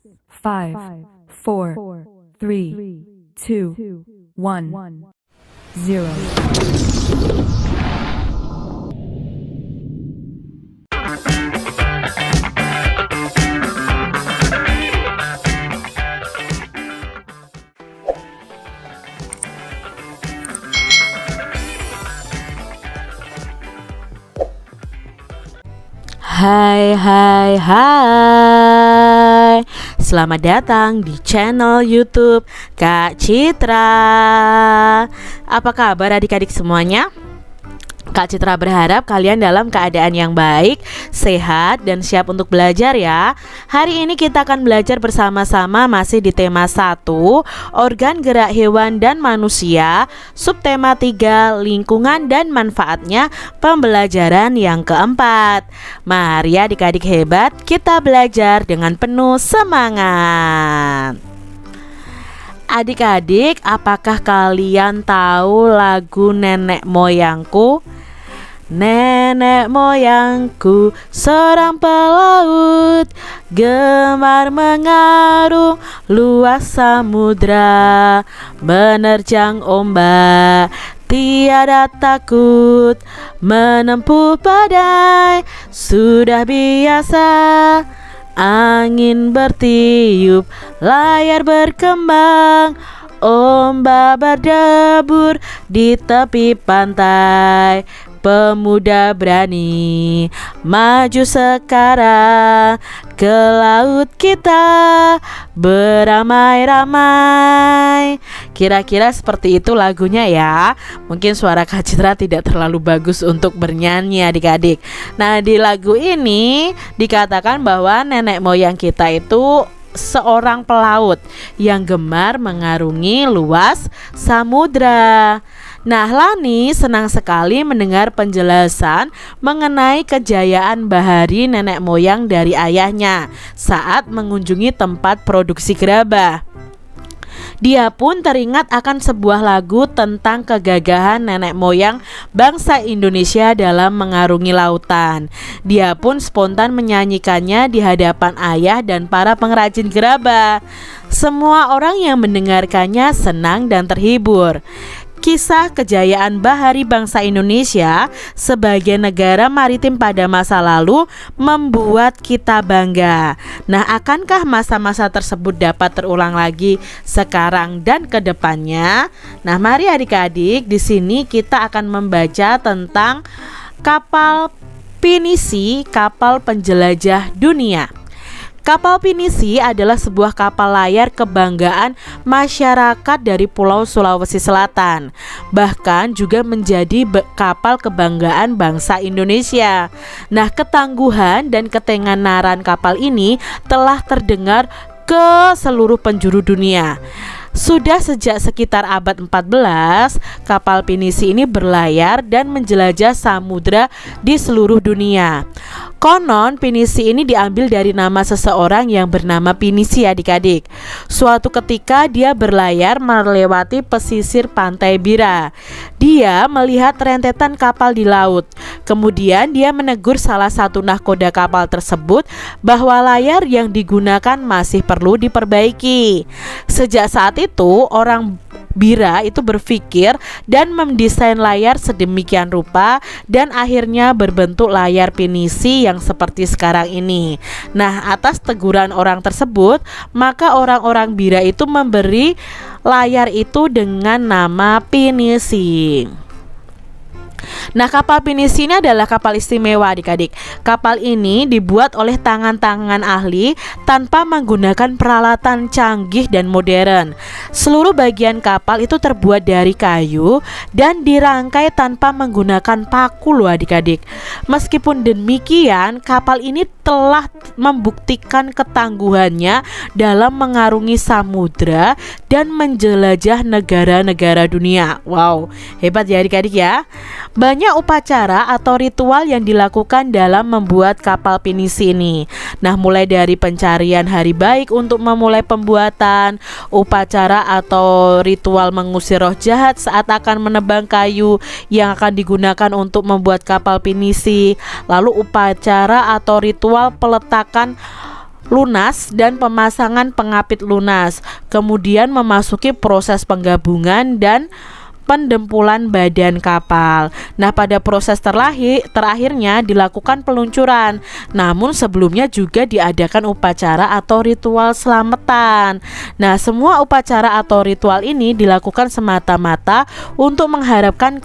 5, 4, 3, 2, 1, 0. Hai, selamat datang di channel YouTube Kak Citra. Apa kabar adik-adik semuanya? Kak Citra berharap kalian dalam keadaan yang baik, sehat, dan siap untuk belajar ya. Hari ini kita akan belajar bersama-sama masih di tema 1, organ gerak hewan dan manusia, subtema 3, lingkungan dan manfaatnya, pembelajaran yang keempat. Mari adik-adik hebat, kita belajar dengan penuh semangat. Adik-adik, apakah kalian tahu lagu Nenek Moyangku? Nenek moyangku seorang pelaut, gemar mengarung luas samudra, menerjang ombak, tiada takut, menempuh badai, sudah biasa. Angin bertiup, layar berkembang, ombak berdebur di tepi pantai. Pemuda berani maju sekarang, ke laut kita beramai-ramai. Kira-kira seperti itu lagunya ya. Mungkin suara Kak Citra tidak terlalu bagus untuk bernyanyi adik-adik. Nah, di lagu ini dikatakan bahwa nenek moyang kita itu seorang pelaut yang gemar mengarungi luas samudra. Nah, Lani senang sekali mendengar penjelasan mengenai kejayaan bahari nenek moyang dari ayahnya saat mengunjungi tempat produksi gerabah. Dia pun teringat akan sebuah lagu tentang kegagahan nenek moyang bangsa Indonesia dalam mengarungi lautan. Dia pun spontan menyanyikannya di hadapan ayah dan para pengrajin gerabah. Semua orang yang mendengarkannya senang dan terhibur. Kisah kejayaan bahari bangsa Indonesia sebagai negara maritim pada masa lalu membuat kita bangga. Nah, akankah masa-masa tersebut dapat terulang lagi sekarang dan ke depannya? Nah, mari adik-adik, di sini kita akan membaca tentang kapal pinisi, kapal penjelajah dunia. Kapal pinisi adalah sebuah kapal layar kebanggaan masyarakat dari Pulau Sulawesi Selatan. Bahkan juga menjadi kapal kebanggaan bangsa Indonesia. Nah, ketangguhan dan ketenaran kapal ini telah terdengar ke seluruh penjuru dunia. Sudah sejak sekitar abad 14, kapal pinisi ini berlayar dan menjelajah samudra di seluruh dunia. Konon pinisi ini diambil dari nama seseorang yang bernama Pinisi adik-adik. Suatu ketika dia berlayar melewati pesisir pantai Bira. Dia melihat rentetan kapal di laut. Kemudian dia menegur salah satu nahkoda kapal tersebut bahwa layar yang digunakan masih perlu diperbaiki. Sejak saat itu orang Bira itu berpikir dan mendesain layar sedemikian rupa dan akhirnya berbentuk layar pinisi yang seperti sekarang ini. Nah, atas teguran orang tersebut, maka orang-orang Bira itu memberi layar itu dengan nama pinisi. Nah, kapal pinisi ini adalah kapal istimewa adik-adik. Kapal ini dibuat oleh tangan-tangan ahli tanpa menggunakan peralatan canggih dan modern. Seluruh bagian kapal itu terbuat dari kayu dan dirangkai tanpa menggunakan paku loh adik-adik. Meskipun demikian, kapal ini telah membuktikan ketangguhannya dalam mengarungi samudra dan menjelajah negara-negara dunia. Wow, hebat ya adik-adik ya. Banyak upacara atau ritual yang dilakukan dalam membuat kapal pinisi ini. Nah, mulai dari pencarian hari baik untuk memulai pembuatan, upacara atau ritual mengusir roh jahat saat akan menebang kayu yang akan digunakan untuk membuat kapal pinisi, lalu upacara atau ritual peletakan lunas dan pemasangan pengapit lunas, kemudian memasuki proses penggabungan dan pendempulan badan kapal. Nah, pada proses terakhirnya dilakukan peluncuran. Namun sebelumnya juga diadakan upacara atau ritual selamatan. Nah, semua upacara atau ritual ini dilakukan semata-mata untuk mengharapkan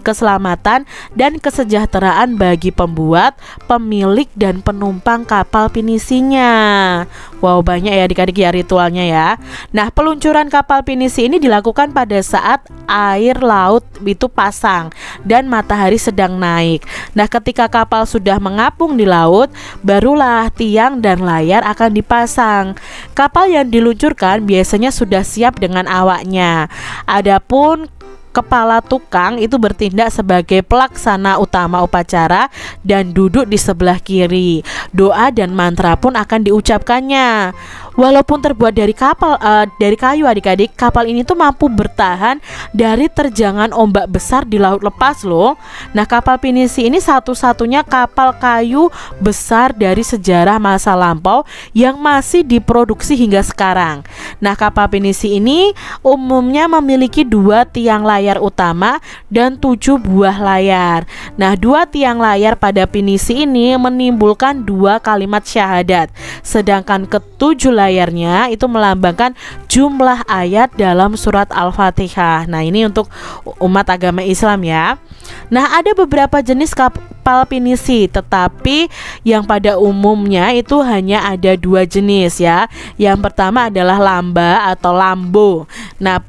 keselamatan dan kesejahteraan bagi pembuat, pemilik, dan penumpang kapal pinisinya. Wow, banyak ya adik-adik ya ritualnya ya. Nah, peluncuran kapal pinisi ini dilakukan pada saat air laut itu pasang dan matahari sedang naik. Nah, ketika kapal sudah mengapung di laut, barulah tiang dan layar akan dipasang. Kapal yang diluncurkan biasanya sudah siap dengan awaknya. Adapun kepala tukang itu bertindak sebagai pelaksana utama upacara dan duduk di sebelah kiri. Doa dan mantra pun akan diucapkannya. Walaupun terbuat dari kayu adik-adik, kapal ini tuh mampu bertahan dari terjangan ombak besar di laut lepas loh. Nah, kapal pinisi ini satu-satunya kapal kayu besar dari sejarah masa lampau yang masih diproduksi hingga sekarang. Nah, kapal pinisi ini umumnya memiliki 2 tiang layar utama dan 7 buah layar. Nah, 2 tiang layar pada pinisi ini menimbulkan 2 kalimat syahadat, sedangkan ke-7 layarnya itu melambangkan jumlah ayat dalam surat Al-Fatihah. Nah, ini untuk umat agama Islam ya. Nah, ada beberapa jenis kapal pinisi, tetapi yang pada umumnya itu hanya ada 2 jenis ya. Yang pertama adalah lamba atau lambo. Nah,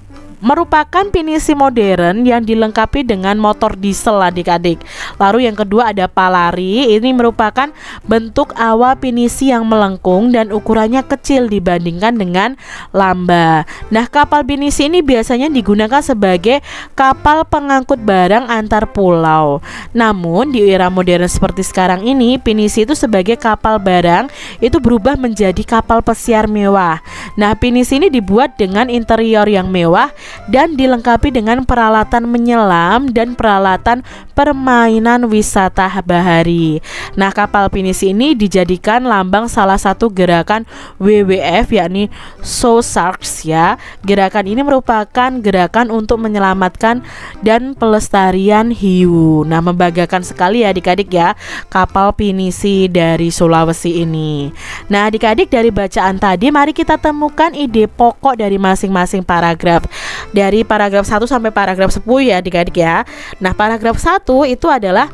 merupakan pinisi modern yang dilengkapi dengan motor diesel adik-adik. Lalu yang kedua ada palari. Ini merupakan bentuk awal pinisi yang melengkung dan ukurannya kecil dibandingkan dengan lamba. Nah, kapal pinisi ini biasanya digunakan sebagai kapal pengangkut barang antar pulau. Namun di era modern seperti sekarang ini, pinisi itu sebagai kapal barang itu berubah menjadi kapal pesiar mewah. Nah, pinisi ini dibuat dengan interior yang mewah dan dilengkapi dengan peralatan menyelam dan peralatan permainan wisata bahari. Nah, kapal pinisi ini dijadikan lambang salah satu gerakan WWF, yakni Soul Sharks ya. Gerakan ini merupakan gerakan untuk menyelamatkan dan pelestarian hiu. Nah, membanggakan sekali ya adik-adik ya kapal pinisi dari Sulawesi ini. Nah, adik-adik, dari bacaan tadi mari kita temukan ide pokok dari masing-masing paragraf. Dari paragraf 1 sampai paragraf 10 ya adik-adik ya. Nah, paragraf 1 itu adalah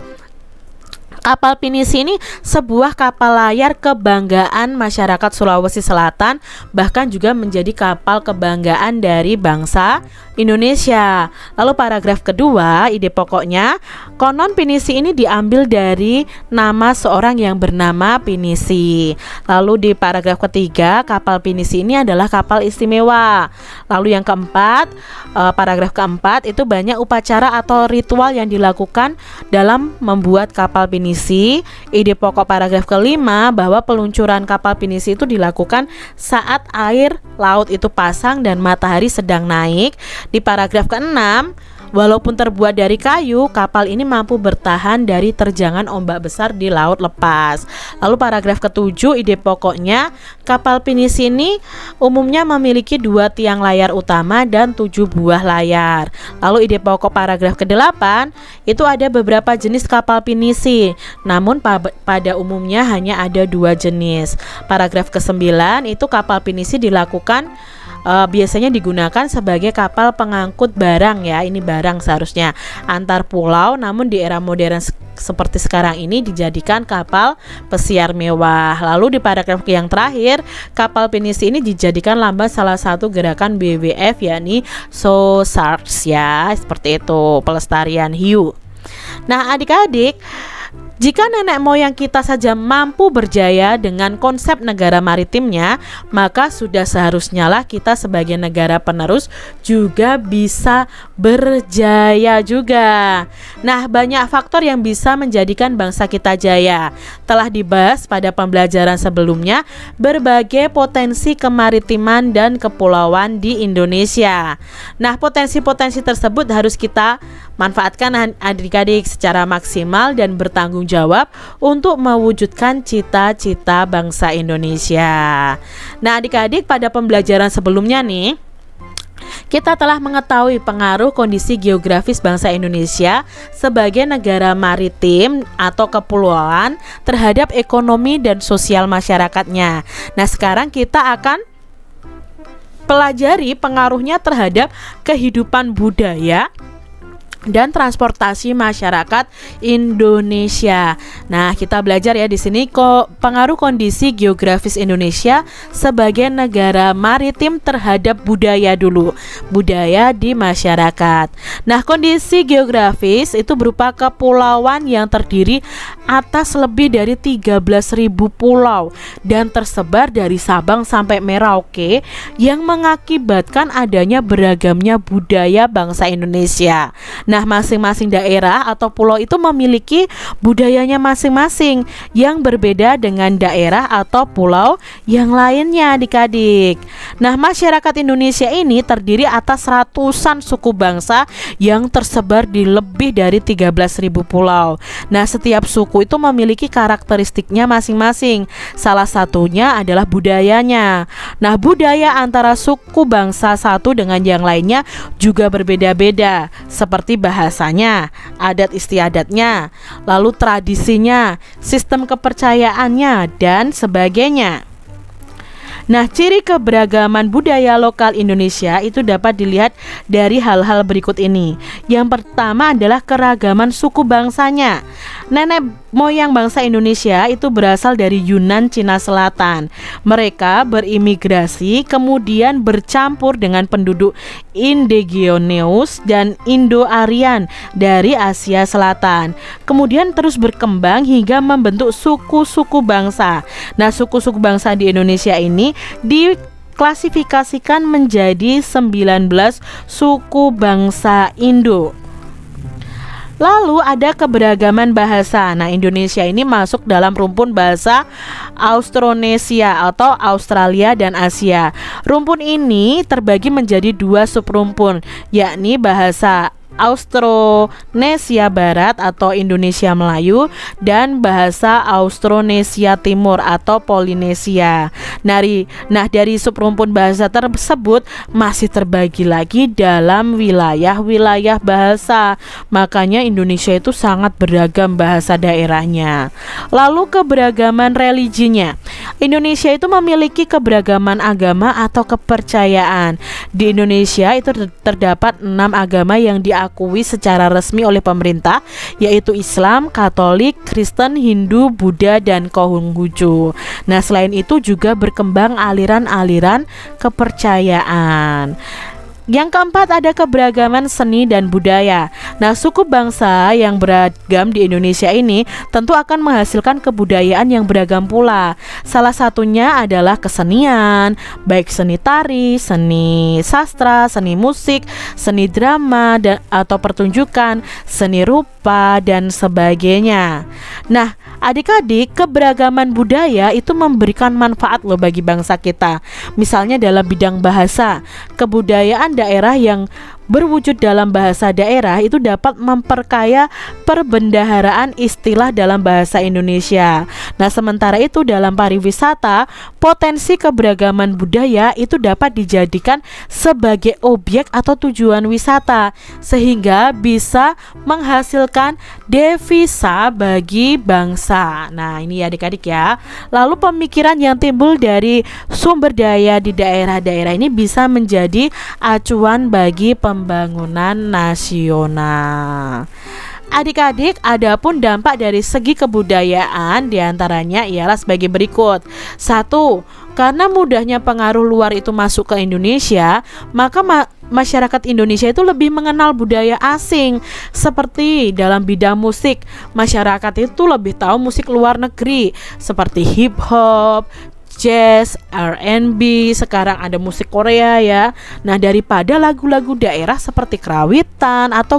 kapal pinisi ini sebuah kapal layar kebanggaan masyarakat Sulawesi Selatan, bahkan juga menjadi kapal kebanggaan dari bangsa Indonesia. Lalu paragraf kedua, ide pokoknya, konon pinisi ini diambil dari nama seorang yang bernama Pinisi. Lalu di paragraf ketiga, kapal pinisi ini adalah kapal istimewa. Lalu yang keempat, paragraf keempat itu banyak upacara atau ritual yang dilakukan dalam membuat kapal pinisi. Ide pokok paragraf kelima bahwa peluncuran kapal pinisi itu dilakukan saat air laut itu pasang dan matahari sedang naik. Di paragraf keenam, walaupun terbuat dari kayu, kapal ini mampu bertahan dari terjangan ombak besar di laut lepas. Lalu paragraf ketujuh, ide pokoknya, kapal pinisi ini umumnya memiliki 2 tiang layar utama dan 7 buah layar. Lalu ide pokok paragraf ke-8, itu ada beberapa jenis kapal pinisi, namun pada umumnya hanya ada 2 jenis. Paragraf ke-9, itu kapal pinisi dilakukan biasanya digunakan sebagai kapal pengangkut barang ya, ini barang seharusnya antar pulau, namun di era modern seperti sekarang ini dijadikan kapal pesiar mewah. Lalu di paragraf yang terakhir, kapal pinisi ini dijadikan lambang salah satu gerakan WWF, yakni Soul Sharks ya, seperti itu, pelestarian hiu. Nah, adik-adik, jika nenek moyang kita saja mampu berjaya dengan konsep negara maritimnya, maka sudah seharusnya lah kita sebagai negara penerus juga bisa berjaya juga. Nah, banyak faktor yang bisa menjadikan bangsa kita jaya. Telah dibahas pada pembelajaran sebelumnya berbagai potensi kemaritiman dan kepulauan di Indonesia. Nah, potensi-potensi tersebut harus kita Manfaatkan adik-adik secara maksimal dan bertanggung jawab untuk mewujudkan cita-cita bangsa Indonesia. Nah, adik-adik, pada pembelajaran sebelumnya nih, kita telah mengetahui pengaruh kondisi geografis bangsa Indonesia sebagai negara maritim atau kepulauan terhadap ekonomi dan sosial masyarakatnya. Nah, sekarang kita akan pelajari pengaruhnya terhadap kehidupan budaya dan transportasi masyarakat Indonesia. Nah, kita belajar ya di sini kok pengaruh kondisi geografis Indonesia sebagai negara maritim terhadap budaya dulu, budaya di masyarakat. Nah, kondisi geografis itu berupa kepulauan yang terdiri atas lebih dari 13.000 pulau dan tersebar dari Sabang sampai Merauke yang mengakibatkan adanya beragamnya budaya bangsa Indonesia. Nah, masing-masing daerah atau pulau itu memiliki budayanya masing-masing yang berbeda dengan daerah atau pulau yang lainnya, adik-adik. Nah, masyarakat Indonesia ini terdiri atas ratusan suku bangsa yang tersebar di lebih dari 13.000 pulau. Nah, setiap suku itu memiliki karakteristiknya masing-masing. Salah satunya adalah budayanya. Nah, budaya antara suku bangsa satu dengan yang lainnya juga berbeda-beda, seperti bahasanya, adat istiadatnya, lalu tradisinya, sistem kepercayaannya, dan sebagainya. Nah, ciri keberagaman budaya lokal Indonesia itu dapat dilihat dari hal-hal berikut ini. Yang pertama adalah keragaman suku bangsanya. Nenek moyang bangsa Indonesia itu berasal dari Yunan, Cina Selatan. Mereka berimigrasi kemudian bercampur dengan penduduk indigenous dan Indo-Aryan dari Asia Selatan. Kemudian terus berkembang hingga membentuk suku-suku bangsa. Nah, suku-suku bangsa di Indonesia ini diklasifikasikan menjadi 19 suku bangsa Indo. Lalu ada keberagaman bahasa. Nah, Indonesia ini masuk dalam rumpun bahasa Austronesia atau Australia dan Asia. Rumpun ini terbagi menjadi 2 subrumpun, yakni bahasa Austronesia Barat atau Indonesia Melayu dan bahasa Austronesia Timur atau Polinesia. Nah, dari subrumpun bahasa tersebut masih terbagi lagi dalam wilayah-wilayah bahasa. Makanya Indonesia itu sangat beragam bahasa daerahnya. Lalu keberagaman religinya. Indonesia itu memiliki keberagaman agama atau kepercayaan. Di Indonesia itu terdapat 6 agama yang diakui secara resmi oleh pemerintah, yaitu Islam, Katolik, Kristen, Hindu, Buddha, dan Konghucu. Nah, selain itu juga berkembang aliran-aliran kepercayaan. Yang keempat ada keberagaman seni dan budaya. Nah, suku bangsa yang beragam di Indonesia ini tentu akan menghasilkan kebudayaan yang beragam pula. Salah satunya adalah kesenian, baik seni tari, seni sastra, seni musik, seni drama atau pertunjukan, seni rupa, dan sebagainya. Nah, adik-adik, keberagaman budaya itu memberikan manfaat loh bagi bangsa kita. Misalnya dalam bidang bahasa, kebudayaan daerah yang berwujud dalam bahasa daerah itu dapat memperkaya perbendaharaan istilah dalam bahasa Indonesia. Nah, sementara itu dalam pariwisata, potensi keberagaman budaya itu dapat dijadikan sebagai objek atau tujuan wisata sehingga bisa menghasilkan devisa bagi bangsa. Nah, ini adik-adik ya. Lalu pemikiran yang timbul dari sumber daya di daerah-daerah ini bisa menjadi acuan bagi pembangunan nasional. Adik-adik, adapun dampak dari segi kebudayaan diantaranya ialah sebagai berikut. 1. Karena mudahnya pengaruh luar itu masuk ke Indonesia, maka masyarakat Indonesia itu lebih mengenal budaya asing. Seperti dalam bidang musik, masyarakat itu lebih tahu musik luar negeri seperti hip hop, jazz, R&B, sekarang ada musik Korea ya. Nah, daripada lagu-lagu daerah seperti kerawitan atau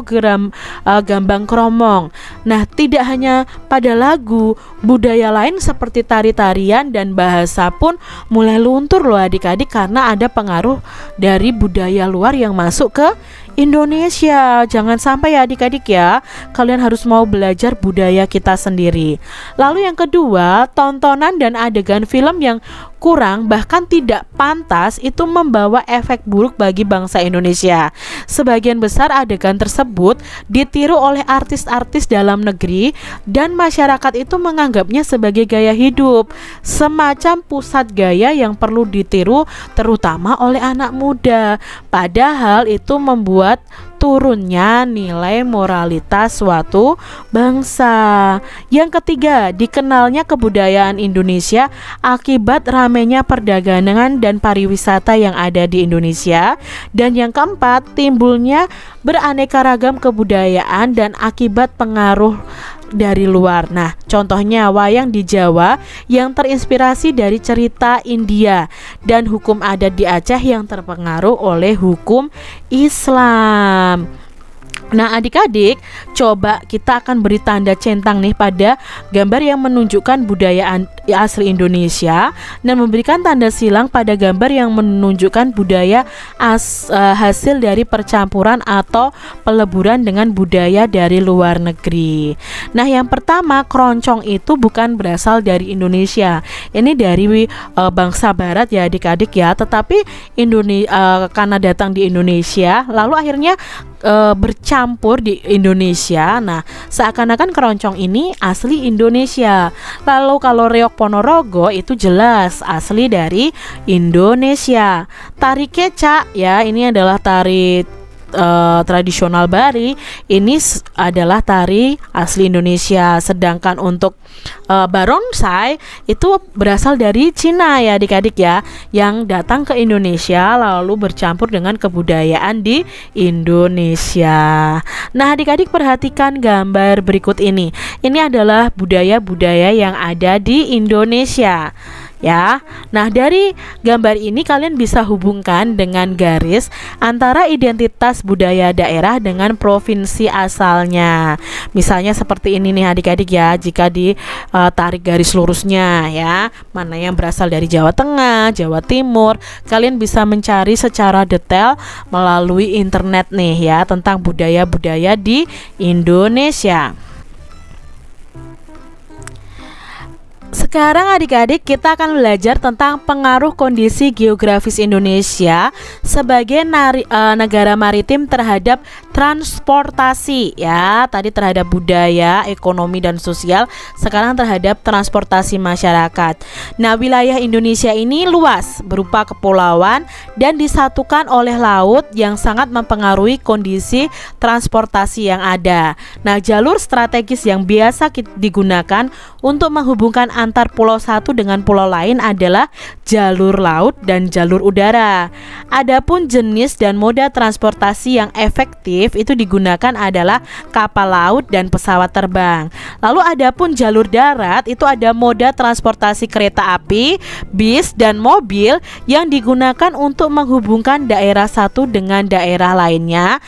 gambang kromong. Nah, tidak hanya pada lagu, budaya lain seperti tari-tarian dan bahasa pun mulai luntur loh adik-adik karena ada pengaruh dari budaya luar yang masuk ke Indonesia. Jangan sampai ya adik-adik ya, kalian harus mau belajar budaya kita sendiri. Lalu yang kedua, tontonan dan adegan film yang kurang bahkan tidak pantas itu membawa efek buruk bagi bangsa Indonesia. Sebagian besar adegan tersebut ditiru oleh artis-artis dalam negeri dan masyarakat itu menganggapnya sebagai gaya hidup, semacam pusat gaya yang perlu ditiru terutama oleh anak muda. Padahal itu membuat turunnya nilai moralitas suatu bangsa. Yang ketiga, dikenalnya kebudayaan Indonesia akibat ramainya perdagangan dan pariwisata yang ada di Indonesia. Dan yang keempat, timbulnya beraneka ragam kebudayaan dan akibat pengaruh dari luar. Nah, contohnya wayang di Jawa yang terinspirasi dari cerita India dan hukum adat di Aceh yang terpengaruh oleh hukum Islam. Nah adik-adik, coba kita akan beri tanda centang nih pada gambar yang menunjukkan budaya asli Indonesia dan memberikan tanda silang pada gambar yang menunjukkan budaya hasil dari percampuran atau peleburan dengan budaya dari luar negeri. Nah yang pertama, keroncong itu bukan berasal dari Indonesia. Ini dari bangsa barat ya adik-adik ya, tetapi karena datang di Indonesia lalu akhirnya bercampur di Indonesia. Nah, seakan-akan keroncong ini asli Indonesia. Lalu kalau reok Ponorogo itu jelas asli dari Indonesia. Tari kecak ya, ini adalah tari tradisional Bali, ini adalah tari asli Indonesia. Sedangkan untuk barongsai itu berasal dari Cina ya adik-adik ya, yang datang ke Indonesia lalu bercampur dengan kebudayaan di Indonesia. Nah adik-adik perhatikan gambar berikut ini. Ini adalah budaya-budaya yang ada di Indonesia ya. Nah dari gambar ini kalian bisa hubungkan dengan garis antara identitas budaya daerah dengan provinsi asalnya. Misalnya seperti ini nih adik-adik ya, jika ditarik garis lurusnya ya, mana yang berasal dari Jawa Tengah, Jawa Timur, kalian bisa mencari secara detail melalui internet nih ya tentang budaya-budaya di Indonesia. Sekarang adik-adik kita akan belajar tentang pengaruh kondisi geografis Indonesia sebagai negara maritim terhadap transportasi ya. Tadi terhadap budaya, ekonomi dan sosial, sekarang terhadap transportasi masyarakat. Nah, wilayah Indonesia ini luas berupa kepulauan dan disatukan oleh laut yang sangat mempengaruhi kondisi transportasi yang ada. Nah, jalur strategis yang biasa digunakan untuk menghubungkan antar pulau satu dengan pulau lain adalah jalur laut dan jalur udara. Adapun jenis dan moda transportasi yang efektif itu digunakan adalah kapal laut dan pesawat terbang. Lalu adapun jalur darat itu ada moda transportasi kereta api, bis dan mobil yang digunakan untuk menghubungkan daerah satu dengan daerah lainnya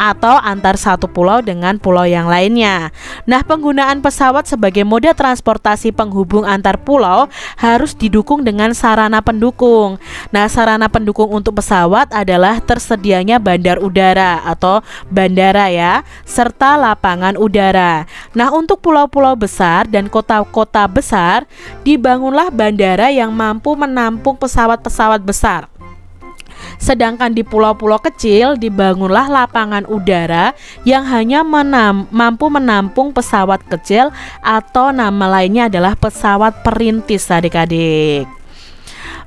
atau antar satu pulau dengan pulau yang lainnya. Nah, penggunaan pesawat sebagai moda transportasi penghubung antar pulau harus didukung dengan sarana pendukung. Nah, sarana pendukung untuk pesawat adalah tersedianya bandar udara atau bandara ya, serta lapangan udara. Nah, untuk pulau-pulau besar dan kota-kota besar, dibangunlah bandara yang mampu menampung pesawat-pesawat besar. Sedangkan di pulau-pulau kecil dibangunlah lapangan udara yang hanya mampu menampung pesawat kecil atau nama lainnya adalah pesawat perintis adik-adik.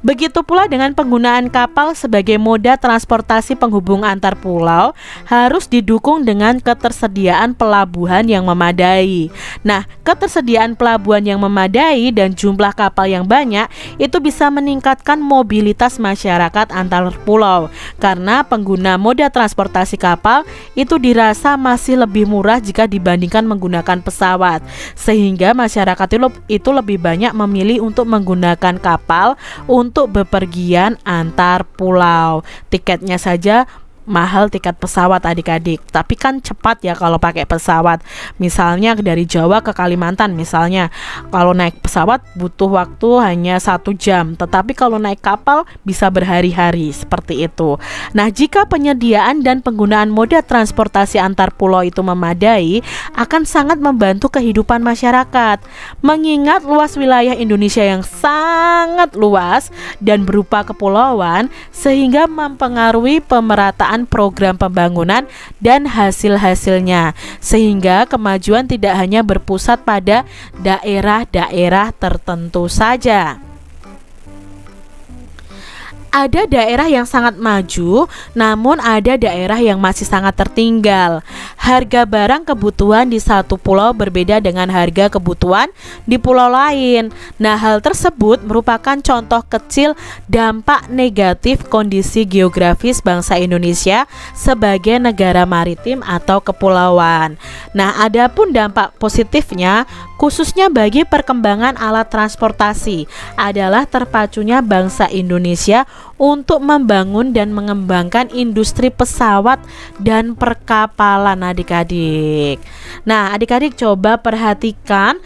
Begitu pula dengan penggunaan kapal sebagai moda transportasi penghubung antar pulau harus didukung dengan ketersediaan pelabuhan yang memadai. Nah, ketersediaan pelabuhan yang memadai dan jumlah kapal yang banyak itu bisa meningkatkan mobilitas masyarakat antar pulau karena pengguna moda transportasi kapal itu dirasa masih lebih murah jika dibandingkan menggunakan pesawat, sehingga masyarakat itu lebih banyak memilih untuk menggunakan kapal untuk bepergian antar pulau. Tiketnya saja mahal tiket pesawat adik-adik. Tapi kan cepat ya kalau pakai pesawat. Misalnya dari Jawa ke Kalimantan misalnya. Kalau naik pesawat butuh waktu hanya 1 jam. Tetapi kalau naik kapal bisa berhari-hari seperti itu. Nah, jika penyediaan dan penggunaan moda transportasi antar pulau itu memadai, akan sangat membantu kehidupan masyarakat. Mengingat luas wilayah Indonesia yang sangat luas dan berupa kepulauan, sehingga mempengaruhi pemerataan program pembangunan dan hasil-hasilnya, sehingga kemajuan tidak hanya berpusat pada daerah-daerah tertentu saja. Ada daerah yang sangat maju, namun ada daerah yang masih sangat tertinggal. Harga barang kebutuhan di satu pulau berbeda dengan harga kebutuhan di pulau lain. Nah, hal tersebut merupakan contoh kecil dampak negatif kondisi geografis bangsa Indonesia sebagai negara maritim atau kepulauan. Nah, adapun dampak positifnya, khususnya bagi perkembangan alat transportasi, adalah terpacunya bangsa Indonesia untuk membangun dan mengembangkan industri pesawat dan perkapalan adik-adik. Nah, adik-adik coba perhatikan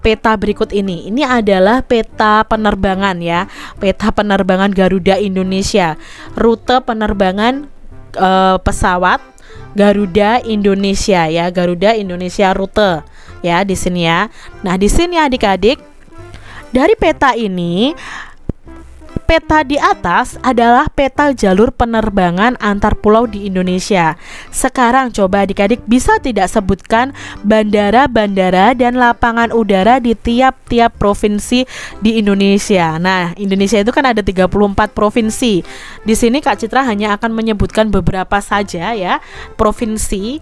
peta berikut ini. Ini adalah peta penerbangan ya, peta penerbangan Garuda Indonesia, rute penerbangan pesawat Garuda Indonesia ya, Garuda Indonesia rute ya di sini ya. Nah, di sini adik-adik, dari peta ini, peta di atas adalah peta jalur penerbangan antar pulau di Indonesia. Sekarang coba adik-adik bisa tidak sebutkan bandara-bandara dan lapangan udara di tiap-tiap provinsi di Indonesia. Nah, Indonesia itu kan ada 34 provinsi. Di sini Kak Citra hanya akan menyebutkan beberapa saja ya provinsi.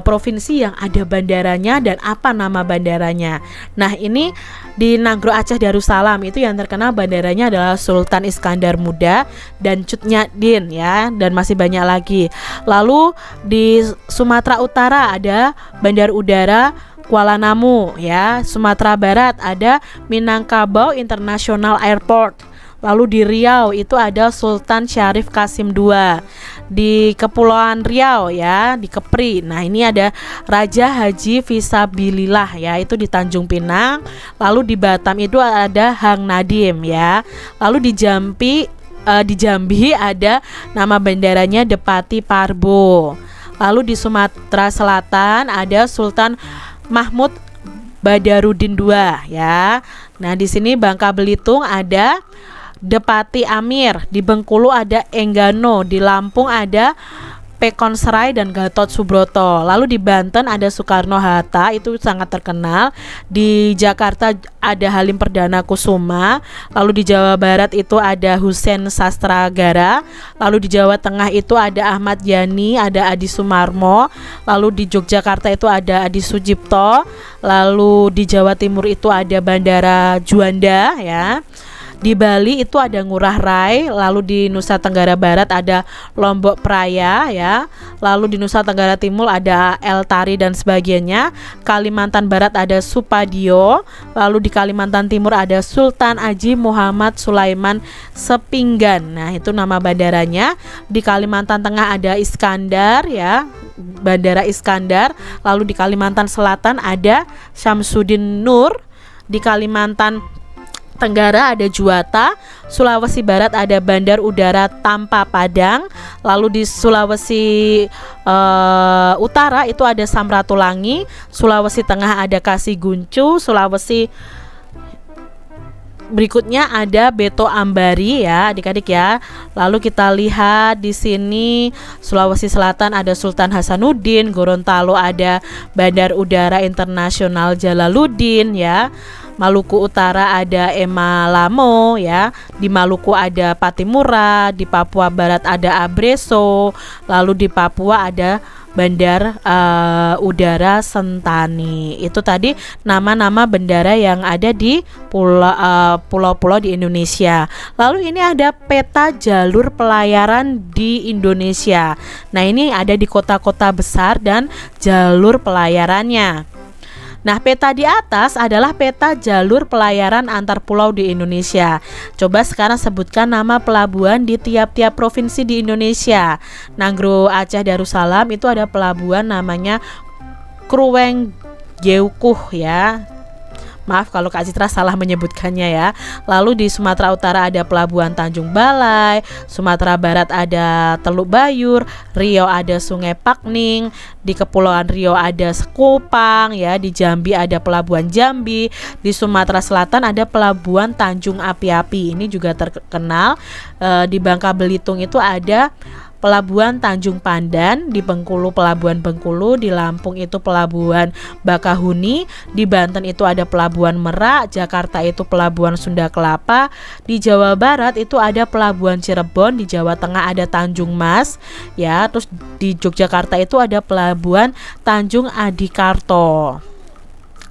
Provinsi yang ada bandaranya dan apa nama bandaranya. Nah, ini di Nagro Aceh Darussalam itu yang terkenal bandaranya adalah Sultan Iskandar Muda dan Cut Nyak-Dien ya, dan masih banyak lagi. Lalu di Sumatera Utara ada Bandar Udara Kuala Namu ya. Sumatera Barat ada Minangkabau International Airport. Lalu di Riau itu ada Sultan Syarif Kasim II. Di Kepulauan Riau ya, di Kepri. Nah, ini ada Raja Haji Fisabilillah ya, itu di Tanjung Pinang. Lalu di Batam itu ada Hang Nadim ya. Lalu di Jambi ada nama bandaranya Depati Parbo. Lalu di Sumatera Selatan ada Sultan Mahmud Badarudin II ya. Nah, di sini Bangka Belitung ada Depati Amir, di Bengkulu ada Enggano, di Lampung ada Pekonsrai dan Gatot Subroto. Lalu di Banten ada Soekarno-Hatta, itu sangat terkenal. Di Jakarta ada Halim Perdana Kusuma. Lalu di Jawa Barat itu ada Hussein Sastragara. Lalu di Jawa Tengah itu ada Ahmad Yani, ada Adi Sumarmo. Lalu di Yogyakarta itu ada Adi Sujipto. Lalu di Jawa Timur itu ada Bandara Juanda ya. Di Bali itu ada Ngurah Rai. Lalu di Nusa Tenggara Barat ada Lombok Praya ya. Lalu di Nusa Tenggara Timur ada El Tari dan sebagainya. Kalimantan Barat ada Supadio. Lalu di Kalimantan Timur ada Sultan Haji Muhammad Sulaiman Sepinggan. Nah, itu nama bandaranya. Di Kalimantan Tengah ada Iskandar ya, Bandara Iskandar. Lalu di Kalimantan Selatan ada Syamsuddin Nur. Di Kalimantan Tenggara ada Juwata. Sulawesi Barat ada Bandar Udara Tampa Padang. Lalu di Sulawesi Utara itu ada Samratulangi. Sulawesi Tengah ada Kasiguncu. Sulawesi berikutnya ada Beto Ambari ya, adik-adik ya. Lalu kita lihat di sini Sulawesi Selatan ada Sultan Hasanuddin. Gorontalo ada Bandar Udara Internasional Jalaluddin ya. Maluku Utara ada Ema Lamo ya. Di Maluku ada Patimura. Di Papua Barat ada Abreso. Lalu di Papua ada Bandar Udara Sentani. Itu tadi nama-nama bandara yang ada di pulau-pulau di Indonesia. Lalu ini ada peta jalur pelayaran di Indonesia. Nah, ini ada di kota-kota besar dan jalur pelayarannya. Nah, peta di atas adalah peta jalur pelayaran antar pulau di Indonesia. Coba sekarang sebutkan nama pelabuhan di tiap-tiap provinsi di Indonesia. Nanggro Aceh Darussalam itu ada pelabuhan namanya Krueng Geukuh ya. Maaf kalau Kak Citra salah menyebutkannya ya. Lalu di Sumatera Utara ada Pelabuhan Tanjung Balai, Sumatera Barat ada Teluk Bayur, Riau ada Sungai Pakning, di Kepulauan Riau ada Sekupang ya, di Jambi ada Pelabuhan Jambi, di Sumatera Selatan ada Pelabuhan Tanjung Api-Api. Ini juga terkenal. Di Bangka Belitung itu ada Pelabuhan Tanjung Pandan, di Bengkulu Pelabuhan Bengkulu, di Lampung itu Pelabuhan Bakahuni, di Banten itu ada Pelabuhan Merak, Jakarta itu Pelabuhan Sunda Kelapa, di Jawa Barat itu ada Pelabuhan Cirebon, di Jawa Tengah ada Tanjung Mas, ya, terus di Yogyakarta itu ada Pelabuhan Tanjung Adikarto.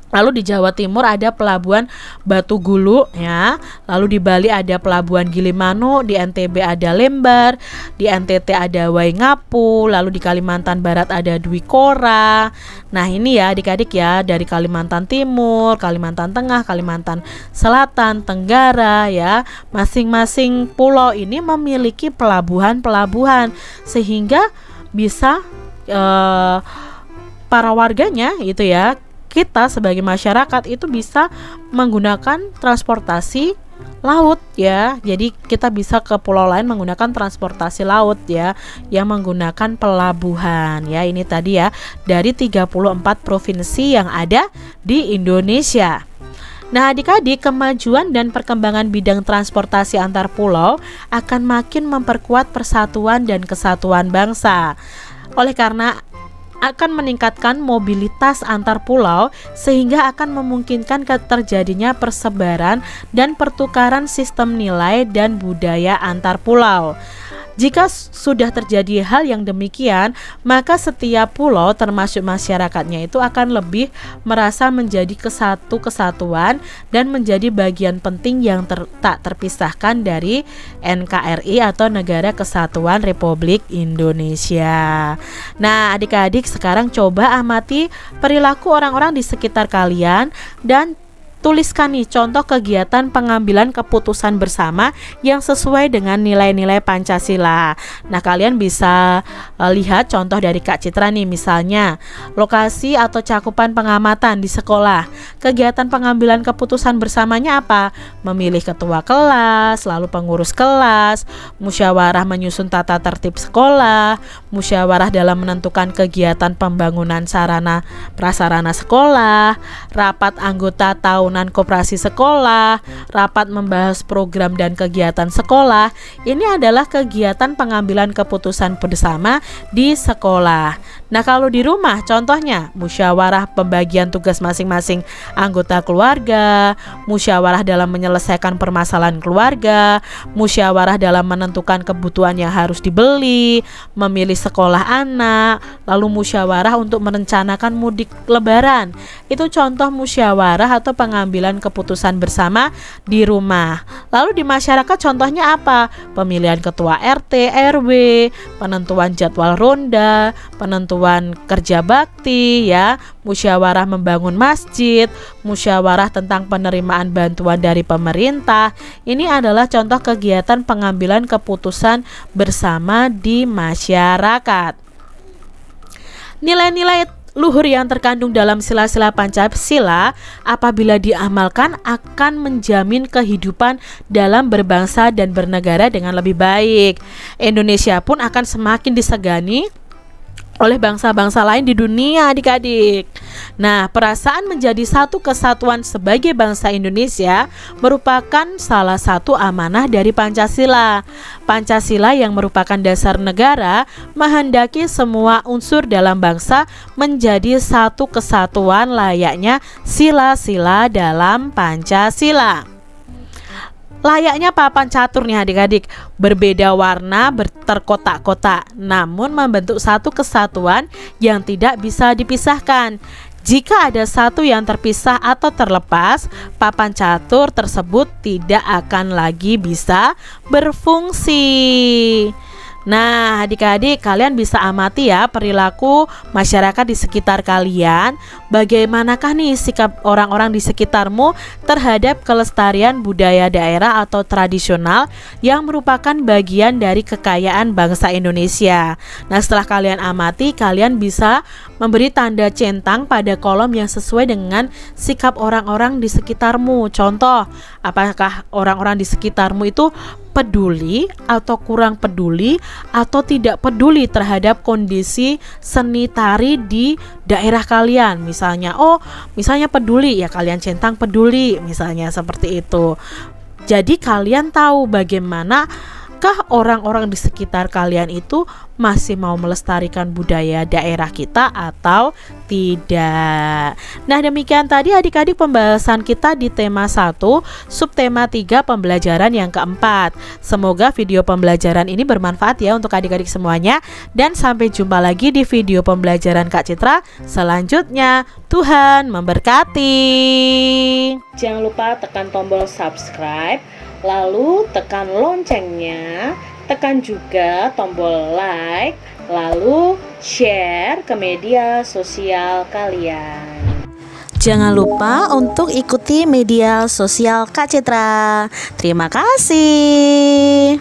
Lalu di Jawa Timur ada Pelabuhan Batu Gulu ya. Lalu di Bali ada Pelabuhan Gilimanuk, di NTB ada Lembar, di NTT ada Waingapu, lalu di Kalimantan Barat ada Dwi Kora. Nah, ini ya adik-adik ya, dari Kalimantan Timur, Kalimantan Tengah, Kalimantan Selatan, Tenggara ya. Masing-masing pulau ini memiliki pelabuhan-pelabuhan sehingga bisa para warganya itu ya, kita sebagai masyarakat itu bisa menggunakan transportasi laut ya. Jadi kita bisa ke pulau lain menggunakan transportasi laut ya, yang menggunakan pelabuhan ya. Ini tadi ya dari 34 provinsi yang ada di Indonesia. Nah, adik-adik, kemajuan dan perkembangan bidang transportasi antar pulau akan makin memperkuat persatuan dan kesatuan bangsa. Oleh karena akan meningkatkan mobilitas antar pulau sehingga akan memungkinkan terjadinya persebaran dan pertukaran sistem nilai dan budaya antar pulau. Jika sudah terjadi hal yang demikian, maka setiap pulau termasuk masyarakatnya itu akan lebih merasa menjadi kesatuan dan menjadi bagian penting yang tak terpisahkan dari NKRI atau Negara Kesatuan Republik Indonesia. Nah, adik-adik sekarang coba amati perilaku orang-orang di sekitar kalian dan tuliskan nih contoh kegiatan pengambilan keputusan bersama yang sesuai dengan nilai-nilai Pancasila. Nah, kalian bisa lihat contoh dari Kak Citra nih, misalnya lokasi atau cakupan pengamatan di sekolah. Kegiatan pengambilan keputusan bersamanya apa? Memilih ketua kelas, lalu pengurus kelas, musyawarah menyusun tata tertib sekolah, musyawarah dalam menentukan kegiatan pembangunan sarana prasarana sekolah, rapat anggota tahunan koperasi sekolah, rapat membahas program dan kegiatan sekolah. Ini adalah kegiatan pengambilan keputusan bersama di sekolah. Nah, kalau di rumah contohnya musyawarah pembagian tugas masing-masing anggota keluarga, musyawarah dalam menyelesaikan permasalahan keluarga, musyawarah dalam menentukan kebutuhan yang harus dibeli, memilih sekolah anak, lalu musyawarah untuk merencanakan mudik lebaran. Itu contoh musyawarah atau pengambilan keputusan bersama di rumah. Lalu di masyarakat contohnya apa? Pemilihan ketua RT, RW, penentuan jadwal ronda, penentuan kerja bakti ya, musyawarah membangun masjid, musyawarah tentang penerimaan bantuan dari pemerintah. Ini adalah contoh kegiatan pengambilan keputusan bersama di masyarakat. Nilai-nilai luhur yang terkandung dalam sila-sila Pancasila apabila diamalkan akan menjamin kehidupan dalam berbangsa dan bernegara dengan lebih baik. Indonesia pun akan semakin disegani oleh bangsa-bangsa lain di dunia, adik-adik. Nah, perasaan menjadi satu kesatuan sebagai bangsa Indonesia merupakan salah satu amanah dari Pancasila. Pancasila yang merupakan dasar negara menghendaki semua unsur dalam bangsa menjadi satu kesatuan layaknya sila-sila dalam Pancasila. Layaknya papan catur nih adik-adik, berbeda warna, terkotak-kotak, namun membentuk satu kesatuan yang tidak bisa dipisahkan. Jika ada satu yang terpisah atau terlepas, papan catur tersebut tidak akan lagi bisa berfungsi. Nah, adik-adik, kalian bisa amati ya perilaku masyarakat di sekitar kalian. Bagaimanakah nih sikap orang-orang di sekitarmu terhadap kelestarian budaya daerah atau tradisional yang merupakan bagian dari kekayaan bangsa Indonesia. Nah, setelah kalian amati, kalian bisa memberi tanda centang pada kolom yang sesuai dengan sikap orang-orang di sekitarmu. Contoh, apakah orang-orang di sekitarmu itu peduli atau kurang peduli atau tidak peduli terhadap kondisi seni tari di daerah kalian. Misalnya peduli, ya kalian centang peduli, misalnya seperti itu. Jadi kalian tahu bagaimanakah orang-orang di sekitar kalian itu masih mau melestarikan budaya daerah kita atau tidak. Nah, demikian tadi adik-adik pembahasan kita di tema 1, subtema 3 pembelajaran yang keempat. Semoga video pembelajaran ini bermanfaat ya untuk adik-adik semuanya, dan sampai jumpa lagi di video pembelajaran Kak Citra selanjutnya. Tuhan memberkati. Jangan lupa tekan tombol subscribe, lalu tekan loncengnya, tekan juga tombol like, lalu share ke media sosial kalian. Jangan lupa untuk ikuti media sosial Kak Citra. Terima kasih.